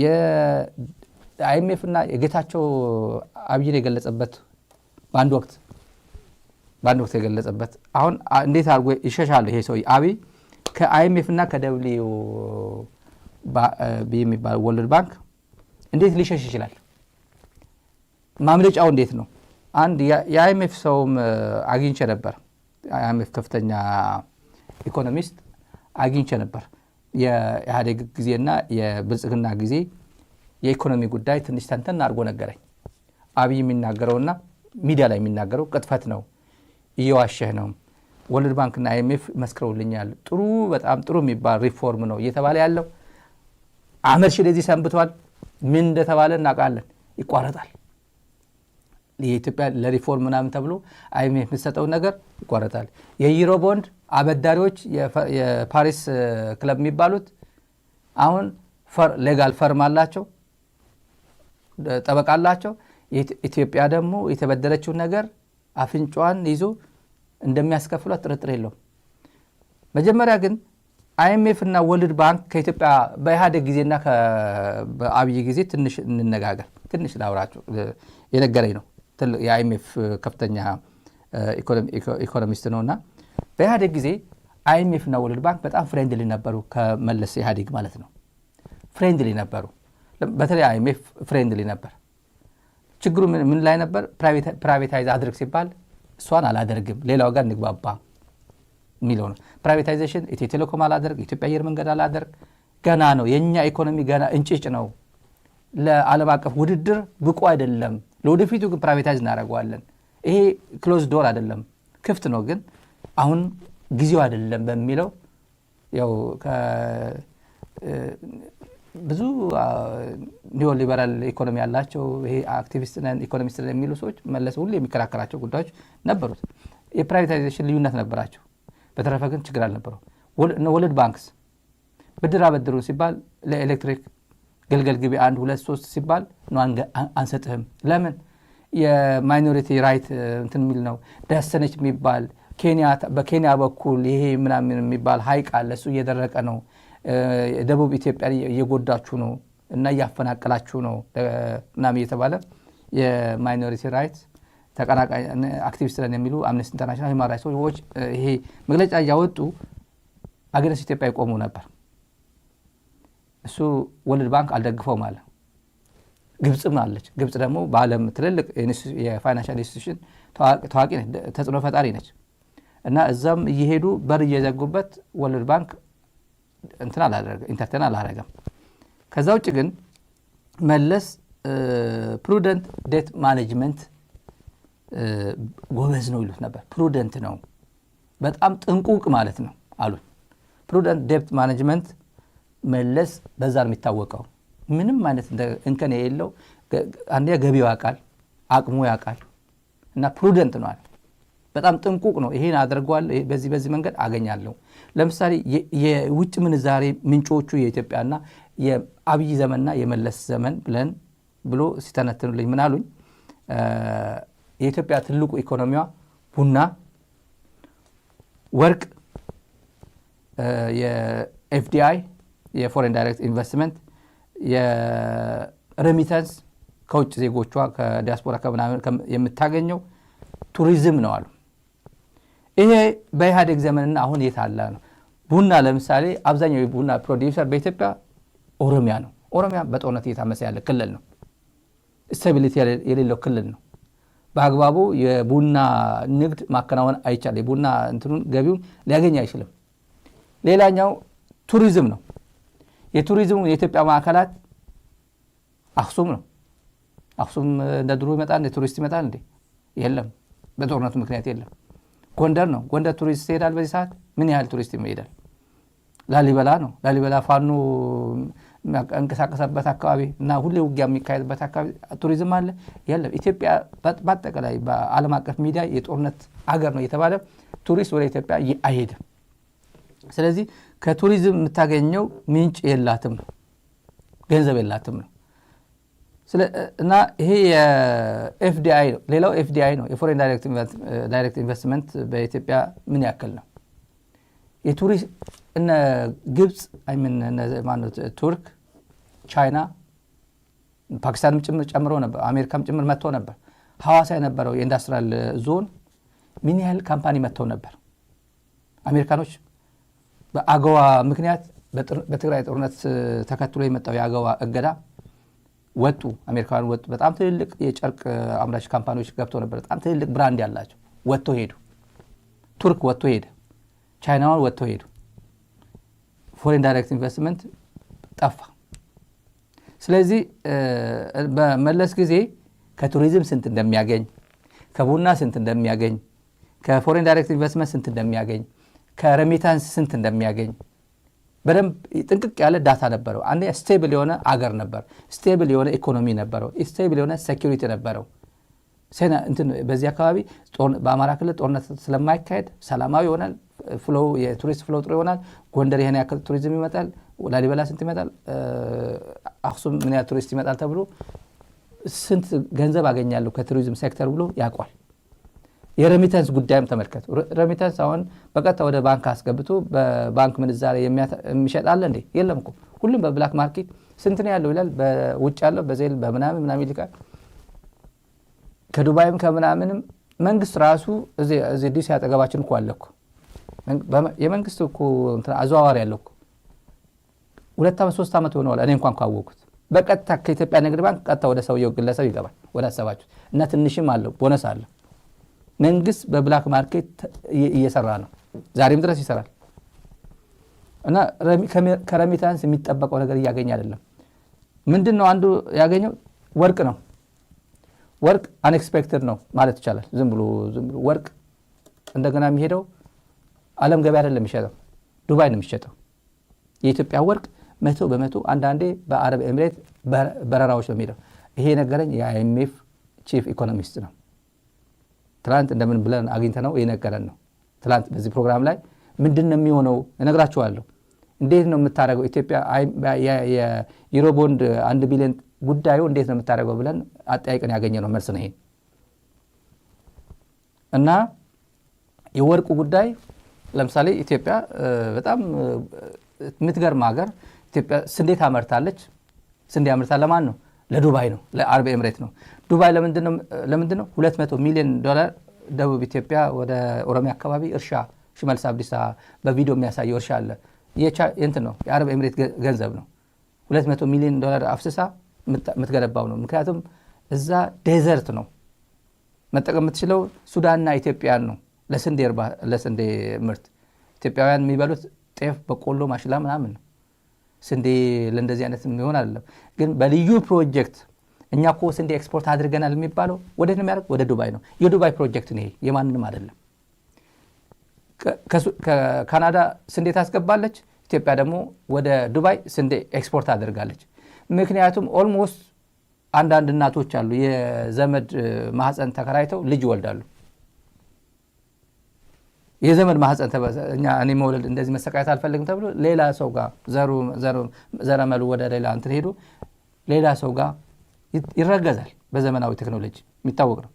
የአይኤምኤፍ እና የጌታቸው አብይን የገለጸበት በአንድ ወቅት የገለጸበት አሁን እንዴት አድርጎ ይሸሻል ይሄ ሰው አብይ ከአይኤምኤፍ እና ከደብሊው የሚባል ወርልድ ባንክ እንዴት ሊሸሽ ይችላል? ማምለጫው እንዴት ነው? አንድ የአይኤምኤፍ ሰውም አግኝቼ ነበር። የአይኤምኤፍ ከፍተኛ ኢኮኖሚስት አግኝቼ ነበር። የኢህአዴግ ጊዜና የብልጽግና ጊዜ የኢኮኖሚ ጉዳይ ትንሽ ተንተን አድርጎ ነገረኝ። አብይ የሚናገረውና ሚዲያ ላይ የሚናገረው ቅጥፈት ነው፣ እየዋሸህ ነው፣ ወርልድ ባንክና አይኤምኤፍ መስክረውልኛል፣ በጣም ጥሩ የሚባል ሪፎርም ነው እየተባለ ያለው አመት ለዚህ ሰንብቷል። ምን እንደተባለ እናውቃለን። ይቋረጣል። የኢትዮጵያ ለሪፎርም ምናምን ተብሎ አይኤምኤፍ የምትሰጠው ነገር ይቋረጣል። የዩሮ ቦንድ አበዳሪዎች የፓሪስ ክለብ የሚባሉት አሁን ሌጋል ፈርም አላቸው፣ ጠበቃላቸው። ኢትዮጵያ ደግሞ የተበደረችውን ነገር አፍንጫዋን ይዞ እንደሚያስከፍሏት ጥርጥር የለውም። መጀመሪያ ግን አይኤምኤፍ እና ወርልድ ባንክ ከኢትዮጵያ በኢህአዴግ ጊዜና በአብይ ጊዜ ትንሽ እንነጋገር። ትንሽ ላውራቸው የነገረኝ ነው። የአይኤምኤፍ ከፍተኛ ኢኮኖሚስት ነውና በኢህአዴግ ጊዜ አይኤምኤፍ እና ወርልድ ባንክ በጣም ፍሬንድሊ ነበሩ። ከመለስ ኢህአዴግ ማለት ነው። ፍሬንድሊ ነበሩ። በተለይ አይኤምኤፍ ፍሬንድሊ ነበር። ችግሩ ምን ላይ ነበር? ፕራይቬታይዝ አድርግ ሲባል እሷን አላደርግም ሌላው ጋር እንግባባ የሚለው ነው። ፕራይቬታይዜሽን ኢትዮ ቴሌኮም አላደርግ፣ ኢትዮጵያ አየር መንገድ አላደርግ፣ ገና ነው። የኛ ኢኮኖሚ ገና እንጭጭ ነው። ለዓለም አቀፍ ውድድር ብቁ አይደለም። ለወደፊቱ ግን ፕራይቬታይዝ እናደርገዋለን። ይሄ ክሎዝ ዶር አይደለም፣ ክፍት ነው። ግን አሁን ጊዜው አይደለም በሚለው ያው ብዙ ኒዮ ሊበራል ኢኮኖሚ ያላቸው ይሄ አክቲቪስት ነን ኢኮኖሚስት ነን የሚሉ ሰዎች መለስ ሁሉ የሚከራከራቸው ጉዳዮች ነበሩት። የፕራይቬታይዜሽን ልዩነት ነበራቸው። በተረፈ ግን ችግር አልነበረው። ወርልድ ባንክስ ብድር አበድሩ ሲባል ለኤሌክትሪክ ገልገል ግቢ 1 2 3 ሲባል ነው አንሰጥህም። ለምን? የማይኖሪቲ ራይት እንትን የሚል ነው። ደሰነች የሚባል በኬንያ በኩል ይሄ ምናምን የሚባል ሀይቅ አለ። እሱ እየደረቀ ነው። ደቡብ ኢትዮጵያ እየጎዳችሁ ነው እና እያፈናቀላችሁ ነው ምናምን እየተባለ የማይኖሪቲ ራይት ተቀናቃኝ አክቲቪስት ነን የሚሉ አምነስቲ ኢንተርናሽናል ሂውማን ራይትስ ዎች ይሄ መግለጫ እያወጡ አገረስ ኢትዮጵያ ይቆሙ ነበር። እሱ ወርልድ ባንክ አልደግፈውም አለ። ግብጽም አለች። ግብጽ ደግሞ በዓለም ትልልቅ የፋይናንሻል ኢንስቲትዩሽን ታዋቂ ነች፣ ተጽዕኖ ፈጣሪ ነች እና እዛም እየሄዱ በር እየዘጉበት ወርልድ ባንክ እንትን ኢንተርቴን አላደረገም። ከዛ ውጭ ግን መለስ ፕሩደንት ዴት ማኔጅመንት ጎበዝ ነው ይሉት ነበር። ፕሩደንት ነው በጣም ጥንቁቅ ማለት ነው አሉ። ፕሩደንት ዴት ማኔጅመንት መለስ በዛ ነው የሚታወቀው። ምንም ማለት እንከን የሌለው አንዴ ገቢው ያውቃል፣ አቅሙ ያውቃል እና ፕሩደንት ነው አለ። በጣም ጥንቁቅ ነው። ይሄን አድርጓል፣ በዚህ መንገድ አገኛለሁ። ለምሳሌ የውጭ ምንዛሬ ምንጮቹ የኢትዮጵያና የአብይ ዘመንና የመለስ ዘመን ብሎ ሲተነትኑልኝ ምን አሉኝ? የኢትዮጵያ ትልቁ ኢኮኖሚዋ ቡና፣ ወርቅ፣ የኤፍዲአይ የፎሬን ዳይሬክት ኢንቨስትመንት፣ የሬሚታንስ ከውጭ ዜጎቿ ከዲያስፖራ ከምናምን የምታገኘው ቱሪዝም ነው አሉ። ይሄ በኢህአዴግ ዘመንና አሁን የታለ ነው። ቡና ለምሳሌ አብዛኛው የቡና ፕሮዲውሰር በኢትዮጵያ ኦሮሚያ ነው። ኦሮሚያ በጦርነት እየታመሰ ያለ ክልል ነው። ስታቢሊቲ የሌለው ክልል ነው። በአግባቡ የቡና ንግድ ማከናወን አይቻል። የቡና እንትኑን ገቢውን ሊያገኝ አይችልም። ሌላኛው ቱሪዝም ነው። የቱሪዝሙ የኢትዮጵያ ማዕከላት አክሱም ነው። አክሱም እንደ ድሮ ይመጣል እንደ ቱሪስት ይመጣል እንዴ? የለም። በጦርነቱ ምክንያት የለም። ጎንደር ነው። ጎንደር ቱሪስት ይሄዳል። በዚህ ሰዓት ምን ያህል ቱሪስት ይሄዳል? ላሊበላ ነው። ላሊበላ ፋኖ እንቀሳቀሰበት አካባቢ እና ሁሌ ውጊያ የሚካሄድበት አካባቢ ቱሪዝም አለ? የለም። ኢትዮጵያ በአጠቃላይ በዓለም አቀፍ ሚዲያ የጦርነት አገር ነው የተባለ ቱሪስት ወደ ኢትዮጵያ አይሄድም። ስለዚህ ከቱሪዝም የምታገኘው ምንጭ የላትም ነው፣ ገንዘብ የላትም ነው። እና ይሄ የኤፍዲአይ ነው። ሌላው ኤፍዲአይ ነው፣ የፎሬን ዳይሬክት ኢንቨስትመንት በኢትዮጵያ ምን ያክል ነው? የቱሪስት እነ ግብጽ ቱርክ፣ ቻይና ፓኪስታንም ጨምሮ ነበር፣ አሜሪካም ጭምር መጥተው ነበር። ሐዋሳ የነበረው የኢንዱስትሪያል ዞን ምን ያህል ካምፓኒ መጥተው ነበር። አሜሪካኖች በአገዋ ምክንያት በትግራይ ጦርነት ተከትሎ የመጣው የአገዋ እገዳ ወጡ። አሜሪካን ወጡ። በጣም ትልልቅ የጨርቅ አምራች ካምፓኒዎች ገብተው ነበር። በጣም ትልልቅ ብራንድ ያላቸው ወጥተው ሄዱ። ቱርክ ወጥቶ ሄደ። ቻይናውን ወጥተው ሄዱ። ፎሬን ዳይሬክት ኢንቨስትመንት ጠፋ። ስለዚህ በመለስ ጊዜ ከቱሪዝም ስንት እንደሚያገኝ፣ ከቡና ስንት እንደሚያገኝ፣ ከፎሬን ዳይሬክት ኢንቨስትመንት ስንት እንደሚያገኝ፣ ከሬሚታንስ ስንት እንደሚያገኝ በደንብ ጥንቅቅ ያለ ዳታ ነበረው። አንዴ ስቴብል የሆነ አገር ነበር፣ ስቴብል የሆነ ኢኮኖሚ ነበረው፣ ስቴብል የሆነ ሴኩሪቲ ነበረው። በዚህ አካባቢ በአማራ ክልል ጦርነት ስለማይካሄድ ሰላማዊ ይሆናል። ፍሎው የቱሪስት ፍሎው ጥሩ ይሆናል። ጎንደር ይሄን ያክል ቱሪዝም ይመጣል፣ ላሊበላ ስንት ይመጣል፣ አክሱም ምን ያህል ቱሪስት ይመጣል ተብሎ ስንት ገንዘብ አገኛለሁ ከቱሪዝም ሴክተር ብሎ ያውቋል። የሬሚታንስ ጉዳይም ተመልከቱ። ሬሚታንስ አሁን በቀጥታ ወደ ባንክ አስገብቶ በባንክ ምንዛሬ የሚሸጣል እንዴ? የለም እኮ ሁሉም በብላክ ማርኬት ስንት ነው ያለው ይላል። በውጭ ያለው በዜል በምናምን ይልካል። ከዱባይም ከምናምንም መንግስት ራሱ እዚህ ዲሲ ያጠገባችን እኮ አለ እኮ የመንግስት እኮ አዘዋዋሪ ያለው እኮ 2 ዓመት 3 ዓመት ሆነዋል። እኔ እንኳን ካወቅኩት በቀጥታ ከኢትዮጵያ ንግድ ባንክ ቀጥታ ወደ ሰውየው ግለሰብ ይገባል። ወደ አሰባችሁ እና ትንሽም አለው ቦነስ አለ። መንግስት በብላክ ማርኬት እየሰራ ነው፣ ዛሬም ድረስ ይሰራል። እና ከሬሚታንስ የሚጠበቀው ነገር እያገኘ አይደለም። ምንድነው አንዱ ያገኘው? ወርቅ ነው። ወርቅ አንኤክስፔክትድ ነው ማለት ይቻላል። ዝም ብሎ ወርቅ እንደገና የሚሄደው ዓለም ገበያ አይደለም የሚሸጠው፣ ዱባይ ነው የሚሸጠው። የኢትዮጵያ ወርቅ 100% አንዳንዴ በአረብ ኤሚሬት በረራዎች ነው የሚሄደው። ይሄ ነገረኝ የአይኤምኤፍ ቺፍ ኢኮኖሚስት ነው። ትላንት እንደምን ብለን አግኝተነው የነገረን ነው። ትላንት በዚህ ፕሮግራም ላይ ምንድነው የሚሆነው እነግራችኋለሁ። እንዴት ነው የምታደርገው ኢትዮጵያ የዩሮ ቦንድ 1 ቢሊዮን ጉዳዩ እንዴት ነው የምታደርገው ብለን አጠያይቀን ያገኘነው መልስ ነው ይሄ። እና የወርቁ ጉዳይ ለምሳሌ ኢትዮጵያ በጣም የምትገርም ሀገር ኢትዮጵያ ስንዴ ታመርታለች። ስንዴ አመርታ ለማን ነው? ለዱባይ ነው፣ ለአረብ ኤሚሬት ነው። ዱባይ ለምንድን ነው $200 ሚሊዮን ደቡብ ኢትዮጵያ ወደ ኦሮሚያ አካባቢ እርሻ ሽመልስ አብዲሳ በቪዲዮ የሚያሳየው እርሻ አለ። እንትን ነው የአረብ ኤሚሬት ገንዘብ ነው። $200 ሚሊዮን አፍስሳ የምትገነባው ነው። ምክንያቱም እዛ ዴዘርት ነው። መጠቀም የምትችለው ሱዳንና ኢትዮጵያን ነው ለስንዴ ምርት። ኢትዮጵያውያን የሚበሉት ጤፍ፣ በቆሎ፣ ማሽላ ምናምን ነው። ስንዴ ለእንደዚህ አይነት የሚሆን አይደለም። ግን በልዩ ፕሮጀክት እኛ እኮ ስንዴ ኤክስፖርት አድርገናል የሚባለው ወዴት ነው የሚያደርግ? ወደ ዱባይ ነው። የዱባይ ፕሮጀክት ነው ይሄ፣ የማንንም አይደለም። ከካናዳ ስንዴ ታስገባለች፣ ኢትዮጵያ ደግሞ ወደ ዱባይ ስንዴ ኤክስፖርት አድርጋለች። ምክንያቱም ኦልሞስት አንዳንድ እናቶች አሉ የዘመድ ማህፀን ተከራይተው ልጅ ይወልዳሉ። የዘመድ ማህፀን እኔ መውለድ እንደዚህ መሰቃየት አልፈልግም ተብሎ ሌላ ሰው ጋር ዘረመሉ ወደ ሌላ እንትን ሄዱ ሌላ ሰው ጋር ይረገዛል። በዘመናዊ ቴክኖሎጂ የሚታወቅ ነው።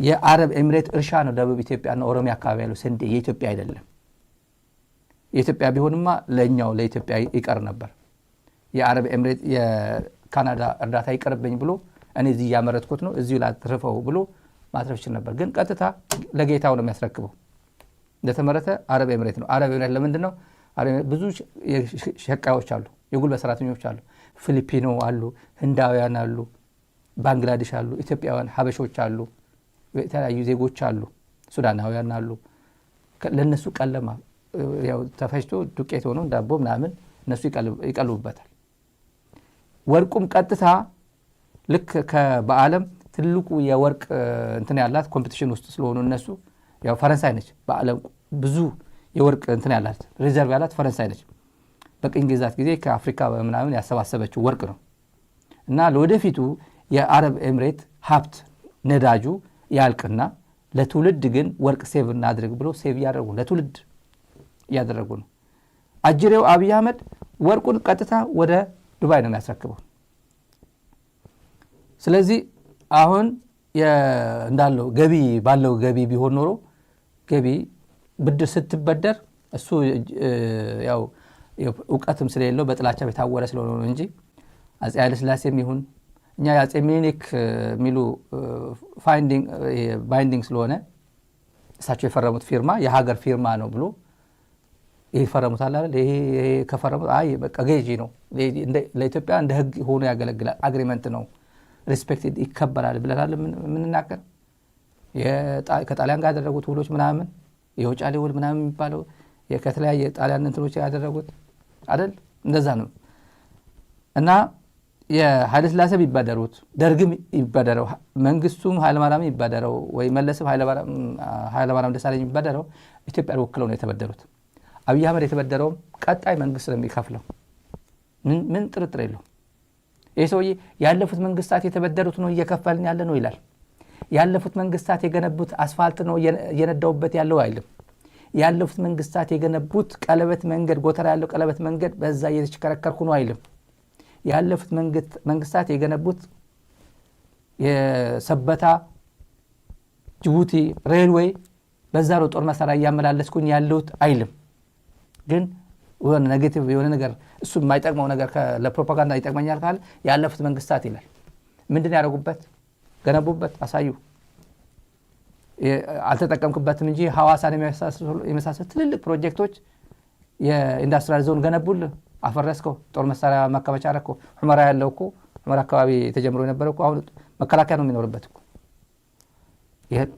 የአረብ ኤሚሬት እርሻ ነው ደቡብ ኢትዮጵያና ኦሮሚያ አካባቢ ያለው ስንዴ፣ የኢትዮጵያ አይደለም። የኢትዮጵያ ቢሆንማ ለኢትዮጵያ ይቀር ነበር። የአረብ ኤሚሬት የካናዳ እርዳታ ይቀርብኝ ብሎ እኔ እዚህ ያመረትኩት ነው እዚሁ ላትርፈው ብሎ ማትረፍ ይችል ነበር። ግን ቀጥታ ለጌታው ነው የሚያስረክበው። እንደተመረተ አረብ ኤሚሬት ነው። አረብ ኤሚሬት ለምንድን ነው? ብዙ ሸቃዮች አሉ፣ የጉልበት ሰራተኞች አሉ። ፊሊፒኖ አሉ፣ ህንዳውያን አሉ፣ ባንግላዴሽ አሉ፣ ኢትዮጵያውያን ሀበሾች አሉ፣ የተለያዩ ዜጎች አሉ፣ ሱዳናውያን አሉ። ለነሱ ቀለማ ያው ተፈጭቶ ዱቄት ሆኖ ዳቦ ምናምን እነሱ ይቀልቡበታል። ወርቁም ቀጥታ ልክ በዓለም ትልቁ የወርቅ እንትን ያላት ኮምፒቲሽን ውስጥ ስለሆኑ እነሱ ያው ፈረንሳይ ነች። በዓለም ብዙ የወርቅ እንትን ያላት ሪዘርቭ ያላት ፈረንሳይ ነች። በቅኝ ግዛት ጊዜ ከአፍሪካ ምናምን ያሰባሰበችው ወርቅ ነው። እና ለወደፊቱ የአረብ ኤሚሬት ሀብት ነዳጁ ያልቅና ለትውልድ ግን ወርቅ ሴቭ እናድርግ ብሎ ሴቭ እያደረጉ ለትውልድ እያደረጉ ነው። አጅሬው አብይ አህመድ ወርቁን ቀጥታ ወደ ዱባይ ነው የሚያስረክበው። ስለዚህ አሁን እንዳለው ገቢ ባለው ገቢ ቢሆን ኖሮ ገቢ ብድር ስትበደር እሱ ያው እውቀትም ስለሌለው በጥላቻ የታወረ ስለሆነ እንጂ አፄ ኃይለ ሥላሴም ይሁን እኛ የአፄ ምኒልክ ሚሉ ባይንዲንግ ስለሆነ እሳቸው የፈረሙት ፊርማ የሀገር ፊርማ ነው ብሎ ይፈረሙታል አይደል? ይሄ ከፈረሙት አይ በቃ ገዢ ነው ለኢትዮጵያ እንደ ህግ ሆኖ ያገለግላል አግሪመንት ነው ሪስፔክትድ ይከበራል ብለናል። ምን እናቀር ከጣሊያን ጋር ያደረጉት ውሎች ምናምን የውጫሌ ውል ምናምን የሚባለው ከተለያየ ጣሊያን እንትኖች ያደረጉት አይደል? እንደዛ ነው። እና የኃይለ ሥላሴ ቢባደሩት ደርግም ይባደረው መንግስቱም ኃይለማርያም ይባደረው ወይ መለስም ኃይለማርያም ደሳለኝ ይባደረው ኢትዮጵያን ወክለው ነው የተበደሩት። አብይ አህመድ የተበደረው ቀጣይ መንግስት ስለሚከፍለው ምን ጥርጥር የለው። ይሄ ሰውዬ ያለፉት መንግስታት የተበደሩት ነው እየከፈልን ያለ ነው ይላል። ያለፉት መንግስታት የገነቡት አስፋልት ነው እየነዳውበት ያለው አይልም። ያለፉት መንግስታት የገነቡት ቀለበት መንገድ ጎተራ ያለው ቀለበት መንገድ በዛ እየተሽከረከርኩ ነው አይልም። ያለፉት መንግስታት የገነቡት የሰበታ ጅቡቲ ሬልዌይ በዛ ነው ጦር መሳሪያ ያመላለስኩኝ ያለውት አይልም። ግን ወነ ኔጌቲቭ የሆነ ነገር እሱ የማይጠቅመው ነገር ለፕሮፓጋንዳ ይጠቅመኛል ካለ ያለፉት መንግስታት ይላል። ምንድን ያደረጉበት ገነቡበት አሳዩ። አልተጠቀምክበትም እንጂ ሐዋሳን የመሳሰሉ ትልልቅ ፕሮጀክቶች የኢንዱስትሪያል ዞን ገነቡል አፈረስከው። ጦር መሳሪያ ማከማቻ አረከው። ሁመራ ያለው እኮ ሁመራ አካባቢ ተጀምሮ የነበረው እኮ አሁን መከላከያ ነው የሚኖርበት እኮ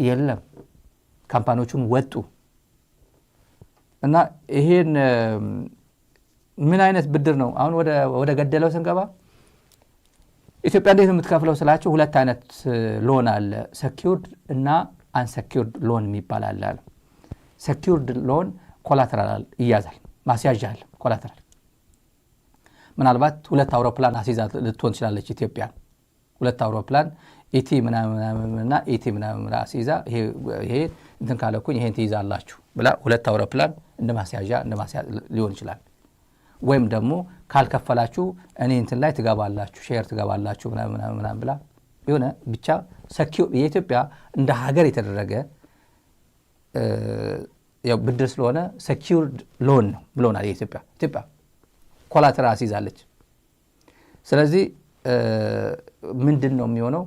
የለም። ካምፓኒዎቹም ወጡ። እና ይሄን ምን አይነት ብድር ነው? አሁን ወደ ገደለው ስንገባ ኢትዮጵያ እንዴት ነው የምትከፍለው ስላችሁ ሁለት አይነት ሎን አለ። ሴኩርድ እና አንሴኩርድ ሎን የሚባል አለ። ሴኩርድ ሎን ኮላተራል ይያዛል፣ ማስያዣ አለ ኮላተራል። ምናልባት ሁለት አውሮፕላን አስይዛ ልትሆን ትችላለች ኢትዮጵያ። ሁለት አውሮፕላን ኢቲ ምናምንና ኢቲ ምናምን አስይዛ ይሄ እንትን ካለኩኝ ይሄን ትይዛላችሁ ብላ ሁለት አውሮፕላን እንደማስያዣ ሊሆን ይችላል። ወይም ደግሞ ካልከፈላችሁ እኔ እንትን ላይ ትገባላችሁ ሼር ትገባላችሁ ምናምን ብላ የሆነ ብቻ ሰኪው የኢትዮጵያ እንደ ሀገር የተደረገ ያው ብድር ስለሆነ ሴኩርድ ሎን ነው ብሎናል። ኢትዮጵያ ኮላተራል አስይዛለች። ስለዚህ ምንድነው የሚሆነው?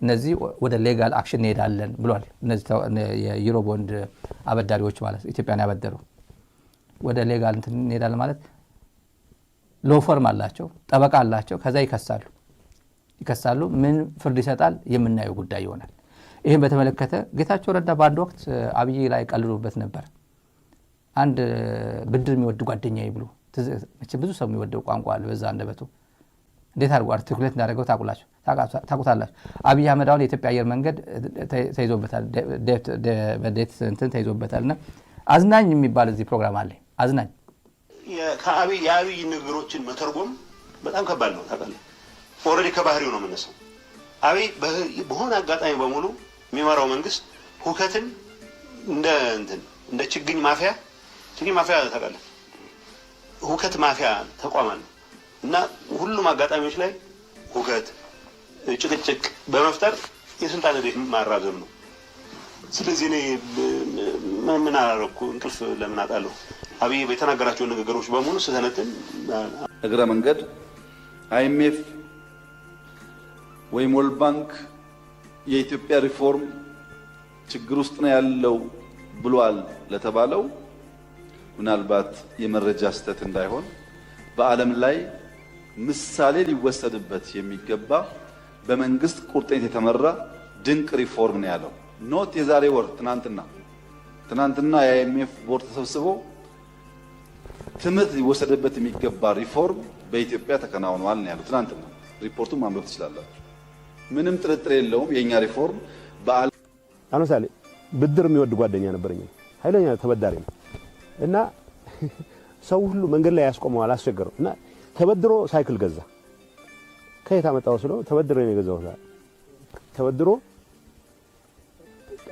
እነዚህ ወደ ሌጋል አክሽን እንሄዳለን ብሏል። እነዚህ የዩሮ ቦንድ አበዳሪዎች ማለት ኢትዮጵያን ያበደሩ ወደ ሌጋል እንትን እንሄዳለን ማለት ሎ ፈርም አላቸው፣ ጠበቃ አላቸው። ከዛ ይከሳሉ። ምን ፍርድ ይሰጣል የምናየው ጉዳይ ይሆናል። ይሄን በተመለከተ ጌታቸው ረዳ በአንድ ወቅት አብይ ላይ ቀልሉበት ነበር። አንድ ብድር የሚወድ ጓደኛዬ ብሎ ብዙ ሰው የሚወደው ቋንቋ አለ በዛ እንደበቱ እንዴት አድርጎ አርቲኩሌት እንዳደረገው ታቁታላችሁ። አብይ አህመድ አሁን የኢትዮጵያ አየር መንገድ ተይዞበታል፣ በዴት እንትን ተይዞበታልና አዝናኝ የሚባል እዚህ ፕሮግራም አለ። አዝናኝ የአብይ ንግግሮችን መተርጎም በጣም ከባድ ነው። ታውቃለህ፣ ኦልሬዲ ከባህሪው ነው የምነሳው። አብይ በሆነ አጋጣሚ በሙሉ የሚመራው መንግስት ሁከትን እንደ ችግኝ ማፊያ ታውቃለህ፣ ሁከት ማፊያ ተቋም ነው እና ሁሉም አጋጣሚዎች ላይ ሁከት፣ ጭቅጭቅ በመፍጠር የስልጣን ዕድሜ ማራዘም ነው። ስለዚህ እኔ ምን አላረኩ እንቅልፍ ለምን አጣለሁ? አብይ የተናገራቸው ንግግሮች በሙሉ ስተነትን እግረ መንገድ አይኤምኤፍ ወይ ወርልድ ባንክ የኢትዮጵያ ሪፎርም ችግር ውስጥ ነው ያለው ብሏል ለተባለው ምናልባት የመረጃ ስህተት እንዳይሆን በዓለም ላይ ምሳሌ ሊወሰድበት የሚገባ በመንግስት ቁርጠኝነት የተመራ ድንቅ ሪፎርም ነው ያለው። ኖት የዛሬ ወር ትናንትና የአይኤምኤፍ ቦርድ ተሰብስቦ ትምህርት ሊወሰድበት የሚገባ ሪፎርም በኢትዮጵያ ተከናውኗል ነው ያለው። ትናንትና ሪፖርቱን ማንበብ ትችላላችሁ። ምንም ጥርጥር የለውም የኛ ሪፎርም ለምሳሌ ብድር የሚወድ ጓደኛ ነበረኝ፣ ኃይለኛ ተበዳሪ ነው እና ሰው ሁሉ መንገድ ላይ ያስቆመዋል፣ አስቸገረው እና ተበድሮ ሳይክል ገዛ። ከየት አመጣው ስለው ተበድሮ ነው የገዛው። ተበድሮ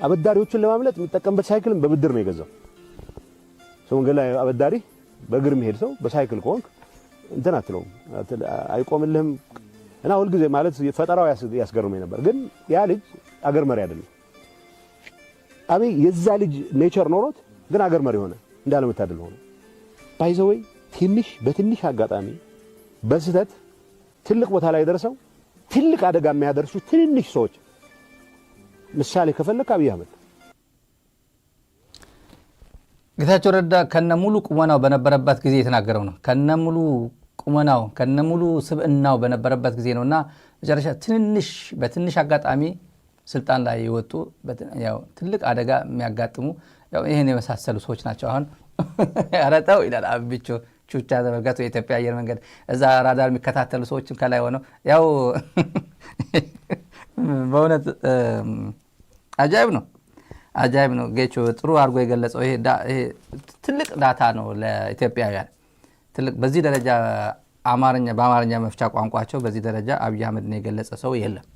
አበዳሪዎችን ለማምለጥ የሚጠቀምበት ሳይክልን በብድር ነው የገዛው። ሰው መንገድ ላይ አበዳሪ በእግር የሚሄድ ሰው በሳይክል ከሆንክ እንትን አትለውም፣ አይቆምልህም። እና ሁልጊዜ ማለት ፈጠራው ያስገርመኝ ነበር። ግን ያ ልጅ አገር መሪ አይደለም። አብይ የዛ ልጅ ኔቸር ኖሮት ግን አገር መሪ ሆነ፣ እንዳለመታደል ሆነ። ባይዘወይ በትንሽ አጋጣሚ በስህተት ትልቅ ቦታ ላይ ደርሰው ትልቅ አደጋ የሚያደርሱ ትንሽ ሰዎች ምሳሌ ከፈለክ አብይ አህመድ ጌታቸው ረዳ ከነሙሉ ቁመናው በነበረበት ጊዜ የተናገረው ነው። ከነሙሉ ቁመናው ከነሙሉ ስብዕናው በነበረበት ጊዜ ነውና መጨረሻ በትንሽ አጋጣሚ ስልጣን ላይ የወጡ ያው ትልቅ አደጋ የሚያጋጥሙ ያው ይሄን የመሳሰሉ ሰዎች ናቸው። አሁን አረጣው ይላል አብቾ ቹቻ ተመልከቱ። የኢትዮጵያ አየር መንገድ እዛ ራዳር የሚከታተሉ ሰዎችም ከላይ ሆነው ያው በእውነት አጃይብ ነው። ጌቾ ጥሩ አድርጎ የገለጸው ይሄ ትልቅ ዳታ ነው ለኢትዮጵያውያን። ትልቅ በዚህ ደረጃ በአማርኛ መፍቻ ቋንቋቸው በዚህ ደረጃ አብይ አህመድን የገለጸ ሰው የለም።